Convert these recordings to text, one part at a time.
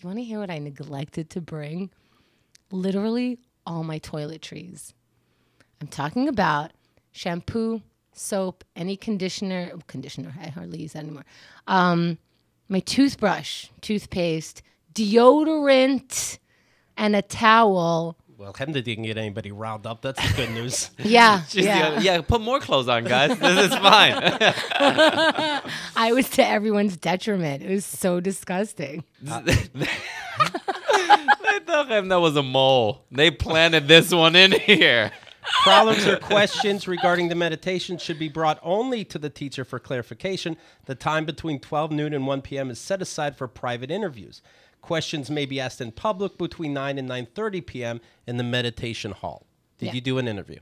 You want to hear what I neglected to bring? Literally all my toiletries. I'm talking about shampoo, soap, any conditioner. I hardly use that anymore. My toothbrush, toothpaste, deodorant, and a towel. Well, Chemda didn't get anybody riled up. That's the good news. Yeah. Yeah, put more clothes on, guys. This is fine. I was to everyone's detriment. It was so disgusting. They thought Chemda was a mole. They planted this one in here. Problems or questions regarding the meditation should be brought only to the teacher for clarification. The time between 12 noon and 1 p.m. is set aside for private interviews. Questions may be asked in public between 9 and 9:30 p.m. in the meditation hall. Did you do an interview?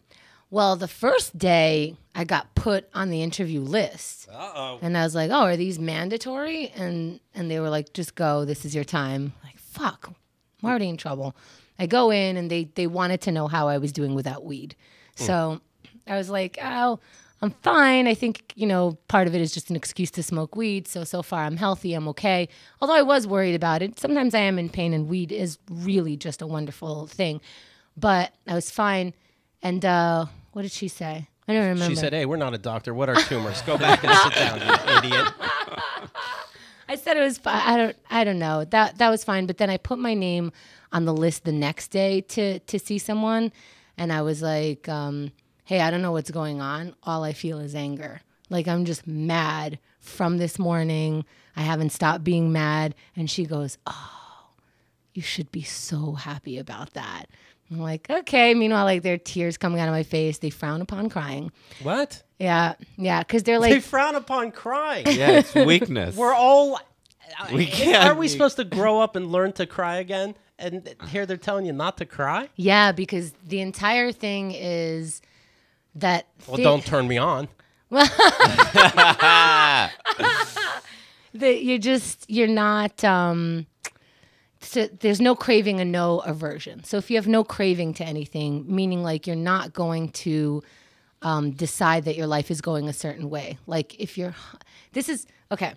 Well, the first day I got put on the interview list. Uh-oh. And I was like, oh, are these mandatory? And they were like, just go. This is your time. I'm like, fuck, I'm already in trouble. I go in and they wanted to know how I was doing without weed. So I was like, oh, I'm fine. I think, part of it is just an excuse to smoke weed. So far I'm healthy. I'm okay. Although I was worried about it. Sometimes I am in pain and weed is really just a wonderful thing. But I was fine. And what did she say? I don't remember. She said, hey, we're not a doctor. What are tumors? Go back and sit down, you idiot. I said it was fine. I don't know. That was fine. But then I put my name on the list the next day to see someone. And I was like, hey, I don't know what's going on. All I feel is anger. Like, I'm just mad from this morning. I haven't stopped being mad. And she goes, oh, you should be so happy about that. I'm like, okay. Meanwhile, like, there are tears coming out of my face. They frown upon crying. What? Yeah. Because they're like... They frown upon crying. Yeah, it's weakness. We're all... can't Are we supposed to grow up and learn to cry again? And here they're telling you not to cry? Yeah, because the entire thing is that... Well, don't turn me on. You're not... So there's no craving and no aversion. So if you have no craving to anything, meaning like you're not going to decide that your life is going a certain way. Like if you're... This is... Okay.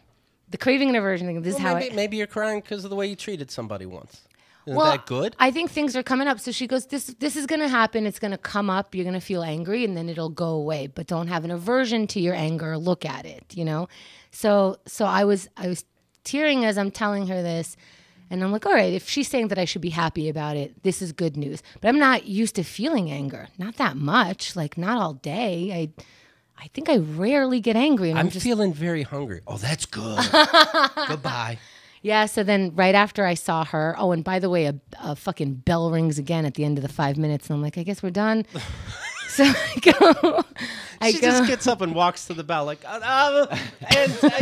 The craving and aversion thing, this is how... Maybe you're crying because of the way you treated somebody once. Isn't well, that good? I think things are coming up. So she goes, this is going to happen. It's going to come up. You're going to feel angry and then it'll go away. But don't have an aversion to your anger. Look at it, So I was tearing as I'm telling her this. And I'm like, all right, if she's saying that I should be happy about it, this is good news. But I'm not used to feeling anger. Not that much. Like, not all day. I think I rarely get angry. And I'm just feeling very hungry. Oh, that's good. Goodbye. Yeah, so then right after I saw her, oh, and by the way, a fucking bell rings again at the end of the 5 minutes. And I'm like, I guess we're done. So She just gets up and walks to the bell like, and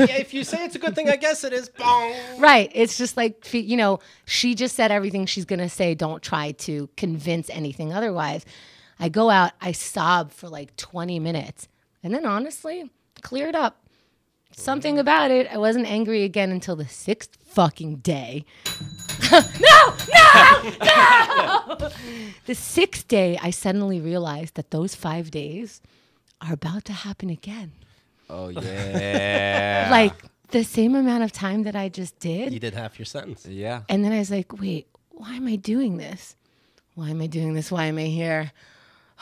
if you say it's a good thing, I guess it is. Bong. Right. It's just like, she just said everything she's going to say. Don't try to convince anything otherwise. I go out, I sob for like 20 minutes. And then honestly, cleared up. Something about it. I wasn't angry again until the 6th fucking day. No! The 6th day, I suddenly realized that those 5 days are about to happen again. Oh, yeah. Like the same amount of time that I just did. You did half your sentence. Yeah. And then I was like, wait, why am I doing this? Why am I doing this? Why am I here?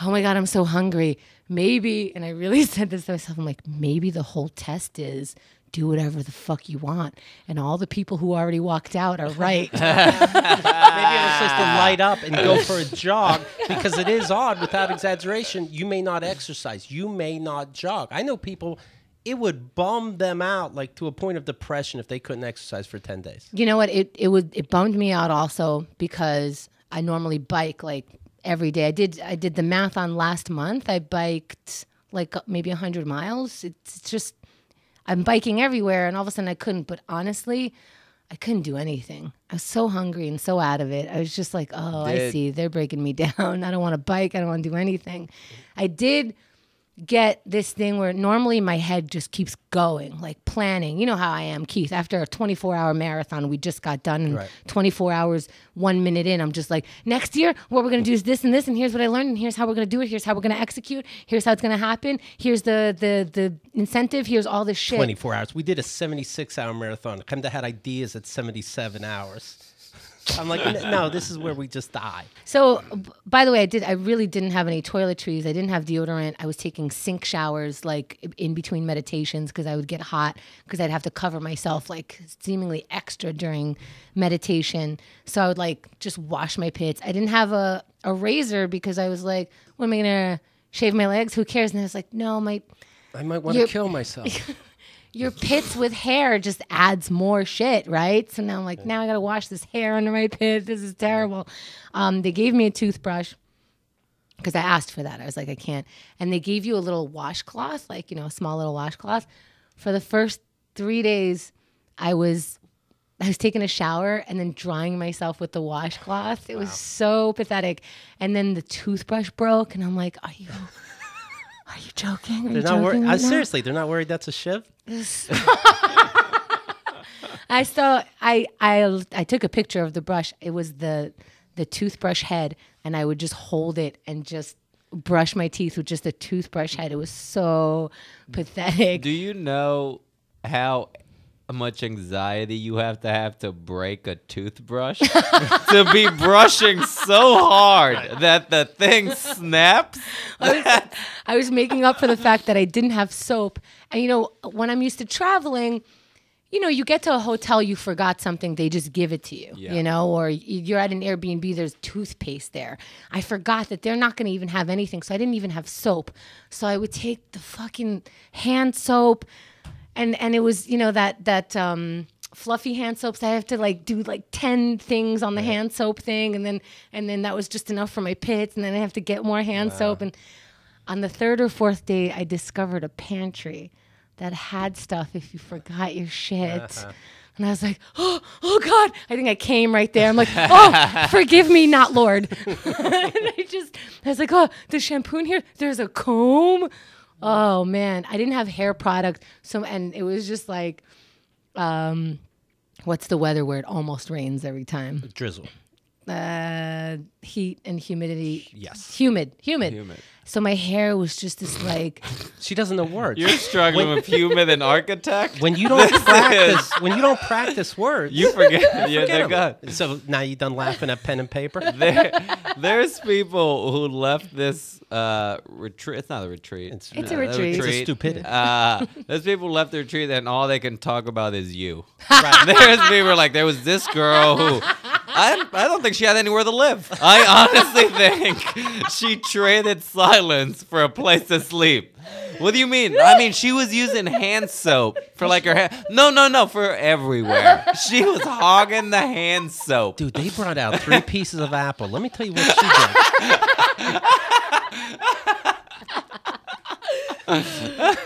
Oh my God, I'm so hungry. Maybe, and I really said this to myself, I'm like, maybe the whole test is do whatever the fuck you want. And all the people who already walked out are right. Maybe it was just to light up and go for a jog, because it is odd, without exaggeration, you may not exercise. You may not jog. I know people, it would bum them out, like to a point of depression if they couldn't exercise for 10 days. You know what? It bummed me out also because I normally bike like every day. I did the math on last month. I biked like maybe 100 miles. It's just, I'm biking everywhere and all of a sudden I couldn't. But honestly, I couldn't do anything. I was so hungry and so out of it. I was just like, oh, I see. They're breaking me down. I don't want to bike. I don't want to do anything. I did get this thing where normally my head just keeps going, like planning. You know how I am, Keith. After a 24-hour marathon, we just got done, and 24 hours, 1 minute in, I'm just like, next year, what we're going to do is this, and here's what I learned, and here's how we're going to do it, here's how we're going to execute, here's how it's going to happen, here's the incentive, here's all this shit. 24 hours. We did a 76-hour marathon. Chemda had ideas at 77 hours. I'm like, no, this is where we just die. So, by the way, I really didn't have any toiletries. I didn't have deodorant. I was taking sink showers like in between meditations because I would get hot because I'd have to cover myself like seemingly extra during meditation. So I would like just wash my pits. I didn't have a razor because I was like, what am I gonna shave my legs? Who cares? And I was like, no, I might want to kill myself. Your pits with hair just adds more shit, right? So now I'm like, now I gotta wash this hair under my pit. This is terrible. They gave me a toothbrush because I asked for that. I was like, I can't. And they gave you a little washcloth, like, a small little washcloth. For the first 3 days, I was taking a shower and then drying myself with the washcloth. It was so pathetic. And then the toothbrush broke, and I'm like, Are you joking? They're not worried. Seriously, they're not worried that's a shiv? I took a picture of the brush. It was the toothbrush head, and I would just hold it and just brush my teeth with just a toothbrush head. It was so pathetic. Do you know how much anxiety you have to break a toothbrush? To be brushing so hard that the thing snaps? I was making up for the fact that I didn't have soap. And, when I'm used to traveling, you get to a hotel, you forgot something, they just give it to you, or you're at an Airbnb, there's toothpaste there. I forgot that they're not going to even have anything, so I didn't even have soap. So I would take the fucking hand soap, and it was, that fluffy hand soaps. I have to do 10 things on the hand soap thing, and then that was just enough for my pits, and then I have to get more hand soap. And on the third or fourth day, I discovered a pantry that had stuff if you forgot your shit. And I was like, oh God. I think I came right there. I'm like, oh, forgive me, not Lord. And I was like, oh, the shampoo in here. There's a comb. Oh, man. I didn't have hair product. And it was just like, what's the weather where it almost rains every time? Drizzle. Heat and humidity. Yes. Humid. So my hair was just this She doesn't know words. You're struggling with humid and architect? When you don't practice words, you forget. They're gone. So now you done laughing at pen and paper? There's people who left this retreat. It's not a retreat. It's a retreat. It's a stupidity. There's people who left the retreat and all they can talk about is you. Right. There's people like, there was this girl who... I don't think she had anywhere to live. I honestly think she traded silence for a place to sleep. What do you mean? I mean, she was using hand soap for her hair. No, for everywhere. She was hogging the hand soap. Dude, they brought out 3 pieces of apple. Let me tell you what she did.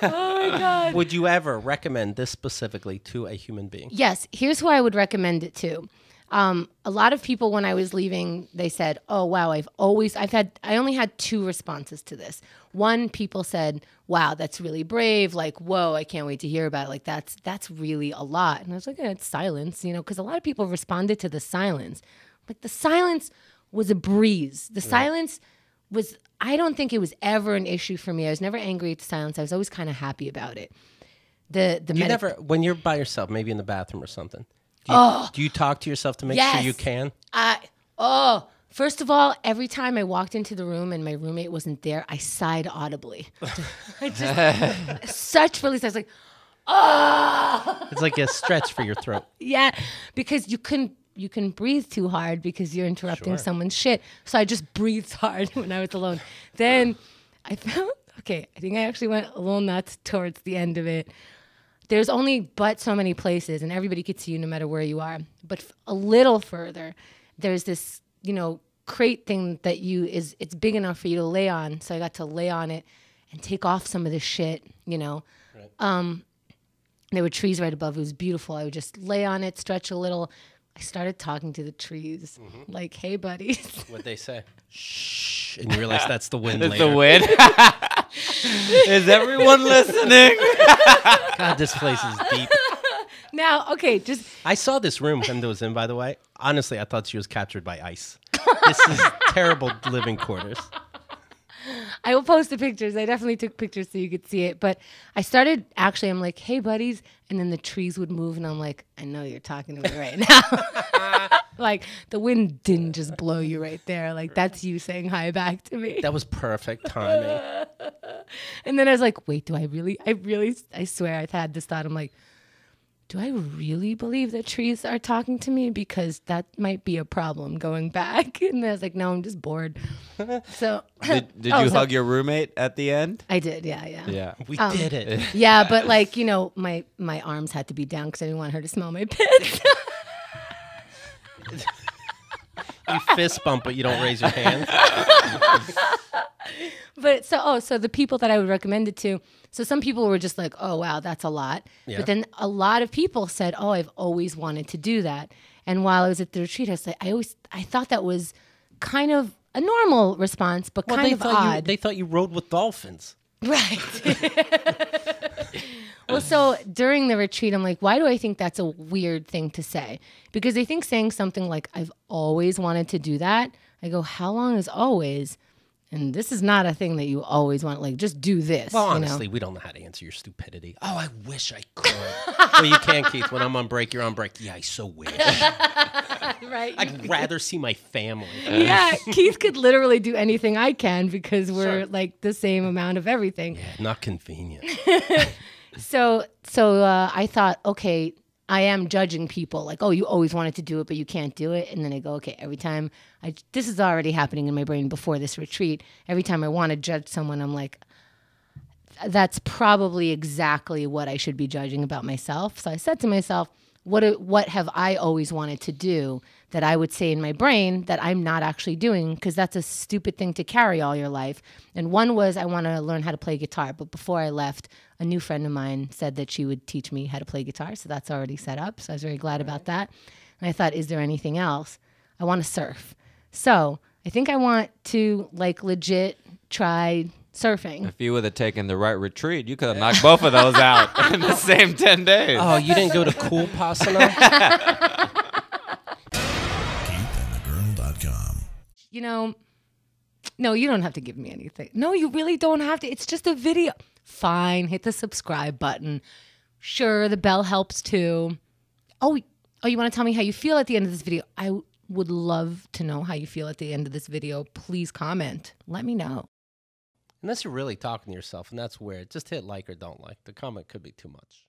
Oh my God. Would you ever recommend this specifically to a human being? Yes. Here's who I would recommend it to. A lot of people, when I was leaving, they said, oh, wow, I only had 2 responses to this. One, people said, wow, that's really brave. Like, whoa, I can't wait to hear about it. Like, that's really a lot. And I was like, yeah, it's silence, because a lot of people responded to the silence. Like, the silence was a breeze. The silence was, I don't think it was ever an issue for me. I was never angry at the silence. I was always kind of happy about it. When you're by yourself, maybe in the bathroom or something, do you talk to yourself to make sure you can? First of all, every time I walked into the room and my roommate wasn't there, I sighed audibly. Such release. I was like, oh. It's like a stretch for your throat. Yeah, because you can breathe too hard because you're interrupting someone's shit. So I just breathed hard when I was alone. Then I felt, I think I actually went a little nuts towards the end of it. There's only but so many places, and everybody could see you no matter where you are. But a little further, there's this, crate thing that it's big enough for you to lay on. So I got to lay on it and take off some of the shit, Right. There were trees right above. It was beautiful. I would just lay on it, stretch a little. I started talking to the trees, like, hey, buddies. What'd they say? Shh. And you realize that's the wind It's later. the wind? Is everyone listening? God, this place is deep. Now, I saw this room Chemda was in, by the way. Honestly, I thought she was captured by ice. This is terrible living quarters. I will post the pictures. I definitely took pictures so you could see it. But I started, I'm like, hey, buddies. And then the trees would move. And I'm like, I know you're talking to me right now. Like the wind didn't just blow you right there. Like that's you saying hi back to me. That was perfect timing. And then I was like, wait, I swear I had this thought. I'm like, do I really believe that trees are talking to me? Because that might be a problem going back. And I was like, no, I'm just bored. So Did you hug your roommate at the end? I did, yeah. Yeah. We did it. Yeah, but like, you know, my arms had to be down because I didn't want her to smell my pits. You fist bump, but you don't raise your hand. But so the people that I would recommend it to, so some people were just like, oh, wow, that's a lot. Yeah. But then a lot of people said, oh, I've always wanted to do that. And while I was at the retreat, I was like, I thought that was kind of a normal response, but kind of odd. They thought you rode with dolphins. Right. Well, so during the retreat, I'm like, why do I think that's a weird thing to say? Because I think saying something like, I've always wanted to do that, I go, how long is always? And this is not a thing that you always want, like, just do this. Well, honestly, we don't know how to answer your stupidity. Oh, I wish I could. Well, you can't, Keith. When I'm on break, you're on break. Yeah, I so wish. Right. I'd rather see my family. Yeah, Keith could literally do anything I can because we're like the same amount of everything. Yeah, not convenient. So I thought, okay, I am judging people like, oh, you always wanted to do it, but you can't do it. And then I go, okay, every time this is already happening in my brain before this retreat. Every time I want to judge someone, I'm like, that's probably exactly what I should be judging about myself. So I said to myself, what have I always wanted to do that I would say in my brain that I'm not actually doing? Because that's a stupid thing to carry all your life. And one was I want to learn how to play guitar. But before I left, a new friend of mine said that she would teach me how to play guitar. So that's already set up. So I was very glad about that. And I thought, is there anything else? I want to surf. So I think I want to like legit try surfing. If you would have taken the right retreat, you could have knocked both of those out in the same 10 days. Oh, you didn't go to Vipassana? KeithAndTheGirl.com. You know, no, you don't have to give me anything. No, you really don't have to. It's just a video. Fine, hit the subscribe button. Sure, the bell helps too. Oh, you want to tell me how you feel at the end of this video? I would love to know how you feel at the end of this video. Please comment. Let me know. Unless you're really talking to yourself, and that's weird. Just hit like or don't like. The comment could be too much.